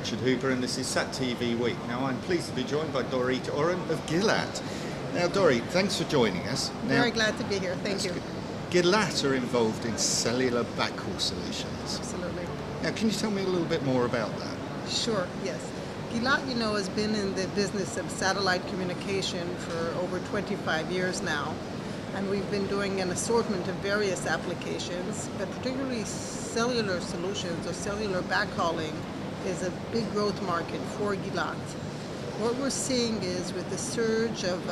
Richard Hooper, and this is SatTV Week. Now, I'm pleased to be joined by Dorit Oren of Gilat. Now, Dorit, thanks for joining us. Very glad to be here. Thank you. Gilat are involved in cellular backhaul solutions. Absolutely. Now, can you tell me a little bit more about that? Sure, yes. Gilat, has been in the business of satellite communication for over 25 years now. And we've been doing an assortment of various applications, but particularly cellular solutions or cellular backhauling is a big growth market for Gilat. What we're seeing is with the surge of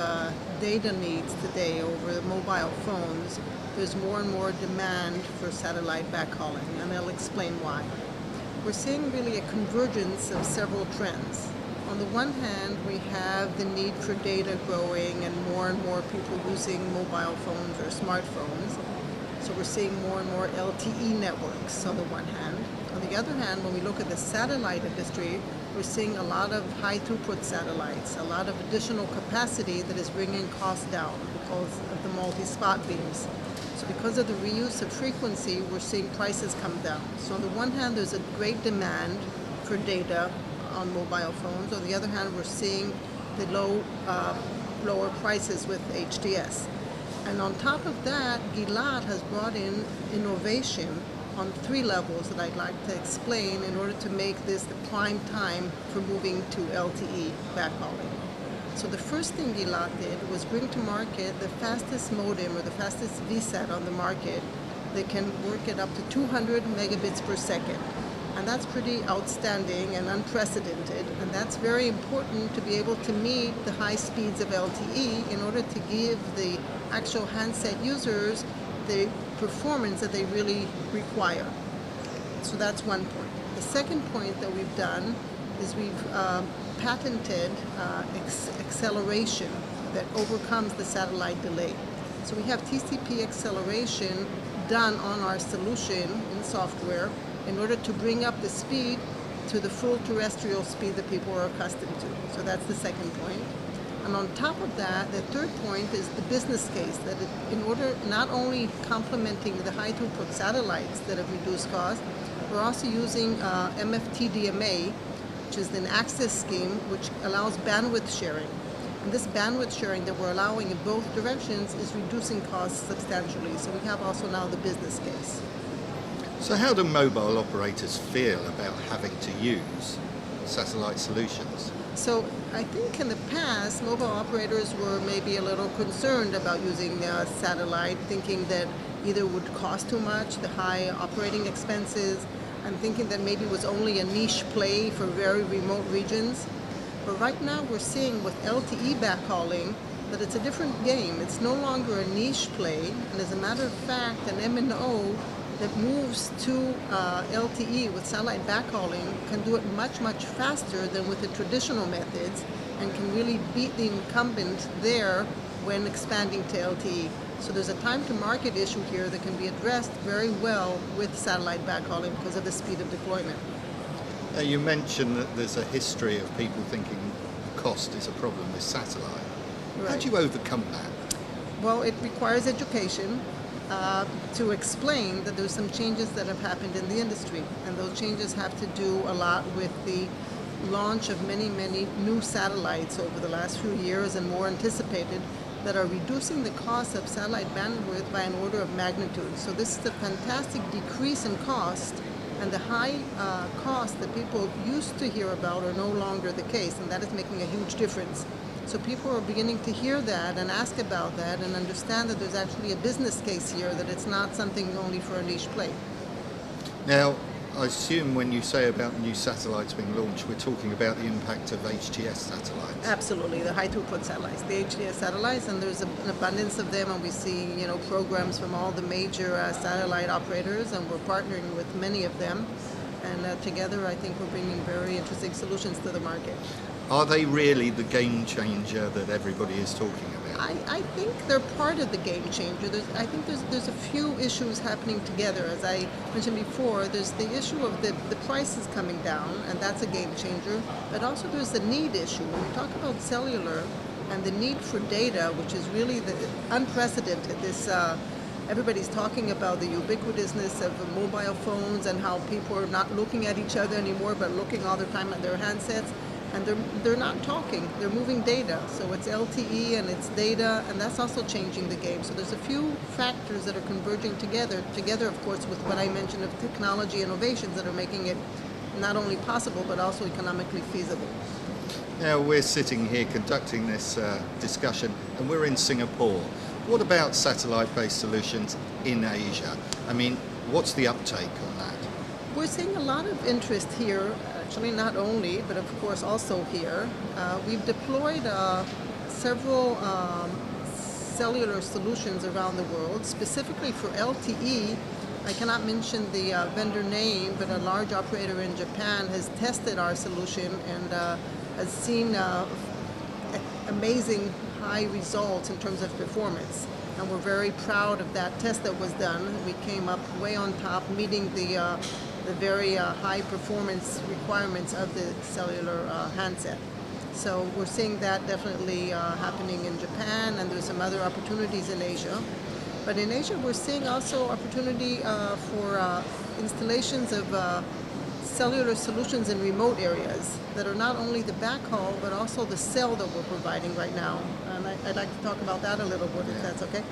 data needs today over mobile phones, there's more and more demand for satellite backhauling, and I'll explain why. We're seeing really a convergence of several trends. On the one hand, we have the need for data growing and more people using mobile phones or smartphones. So we're seeing more and more LTE networks on the one hand. On the other hand, when we look at the satellite industry, we're seeing a lot of high throughput satellites, a lot of additional capacity that is bringing costs down because of the multi-spot beams. So because of the reuse of frequency, we're seeing prices come down. So on the one hand, there's a great demand for data on mobile phones. On the other hand, we're seeing the lower prices with HDS. And on top of that, Gilat has brought in innovation on 3 levels that I'd like to explain in order to make this the prime time for moving to LTE backhauling. So the first thing Gilat did was bring to market the fastest modem or the fastest VSAT on the market that can work at up to 200 megabits per second. And that's pretty outstanding and unprecedented, and that's very important to be able to meet the high speeds of LTE in order to give the actual handset users the performance that they really require. So that's one point. The second point that we've done is we've patented acceleration that overcomes the satellite delay. So we have TCP acceleration done on our solution in software in order to bring up the speed to the full terrestrial speed that people are accustomed to. So that's the second point. And on top of that, the third point is the business case, that in order not only complementing the high throughput satellites that have reduced cost, we're also using MFT-DMA, which is an access scheme which allows bandwidth sharing. And this bandwidth sharing that we're allowing in both directions is reducing costs substantially. So we have also now the business case. So how do mobile operators feel about having to use satellite solutions? So I think in the past, mobile operators were maybe a little concerned about using satellite, thinking that either it would cost too much, the high operating expenses, and thinking that maybe it was only a niche play for very remote regions. But right now we're seeing with LTE backhauling that it's a different game. It's no longer a niche play, and as a matter of fact, an MNO that moves to LTE with satellite backhauling can do it much faster than with the traditional methods and can really beat the incumbent there when expanding to LTE. So there's a time to market issue here that can be addressed very well with satellite backhauling because of the speed of deployment. Now, you mentioned that there's a history of people thinking cost is a problem with satellite. Right. How do you overcome that? Well, it requires education. To explain that there's some changes that have happened in the industry, and those changes have to do a lot with the launch of many new satellites over the last few years and more anticipated that are reducing the cost of satellite bandwidth by an order of magnitude. So this is a fantastic decrease in cost, and the high costs that people used to hear about are no longer the case, and that is making a huge difference. So people are beginning to hear that and ask about that and understand that there's actually a business case here, that it's not something only for a niche play. Now, I assume when you say about new satellites being launched, we're talking about the impact of HTS satellites. Absolutely, the high throughput satellites, the HTS satellites, and there's an abundance of them, and we see programs from all the major satellite operators, and we're partnering with many of them. And together, I think we're bringing very interesting solutions to the market. Are they really the game changer that everybody is talking about? I think they're part of the game changer. I think there's a few issues happening together. As I mentioned before, there's the issue of the prices coming down, and that's a game changer. But also there's the need issue. When we talk about cellular and the need for data, which is really unprecedented, this everybody's talking about the ubiquitousness of mobile phones and how people are not looking at each other anymore, but looking all the time at their handsets. And they're not talking, they're moving data. So it's LTE and it's data, and that's also changing the game. So there's a few factors that are converging together, of course, with what I mentioned of technology innovations that are making it not only possible, but also economically feasible. Now, we're sitting here conducting this discussion, and we're in Singapore. What about satellite-based solutions in Asia? I mean, what's the uptake on that? We're seeing a lot of interest here, actually not only, but of course also here. We've deployed several cellular solutions around the world, specifically for LTE. I cannot mention the vendor name, but a large operator in Japan has tested our solution and has seen amazing high results in terms of performance. And we're very proud of that test that was done. We came up way on top, meeting the very high performance requirements of the cellular handset. So we're seeing that definitely happening in Japan, and there's some other opportunities in Asia. But in Asia, we're seeing also opportunity for installations of cellular solutions in remote areas that are not only the backhaul, but also the cell that we're providing right now. And I'd like to talk about that a little bit, if that's okay.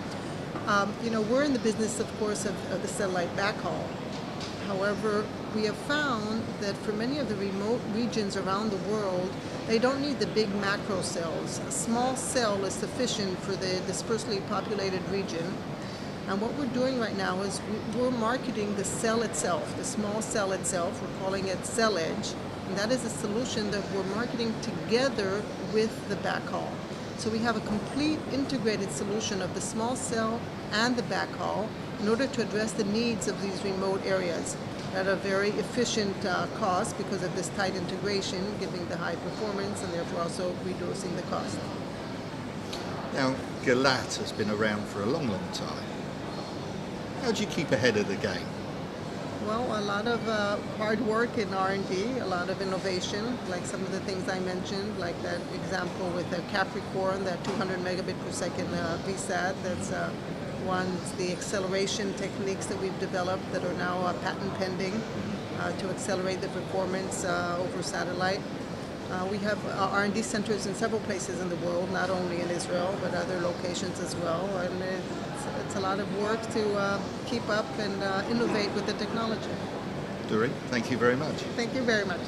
We're in the business, of course, of the satellite backhaul. However, we have found that for many of the remote regions around the world, they don't need the big macro cells. A small cell is sufficient for the dispersely populated region. And what we're doing right now is we're marketing the cell itself, the small cell itself. We're calling it Cell Edge. And that is a solution that we're marketing together with the backhaul. So we have a complete integrated solution of the small cell and the backhaul in order to address the needs of these remote areas at a very efficient cost because of this tight integration, giving the high performance and therefore also reducing the cost. Now, Gilat has been around for a long, long time. How do you keep ahead of the game? Well, a lot of hard work in R&D, a lot of innovation, like some of the things I mentioned, like that example with the Capricorn, that 200 megabit per second VSAT. That's one. It's the acceleration techniques that we've developed that are now patent pending to accelerate the performance over satellite. We have R&D centers in several places in the world, not only in Israel, but other locations as well. And it's a lot of work to keep up and innovate with the technology. Doreen, thank you very much. Thank you very much.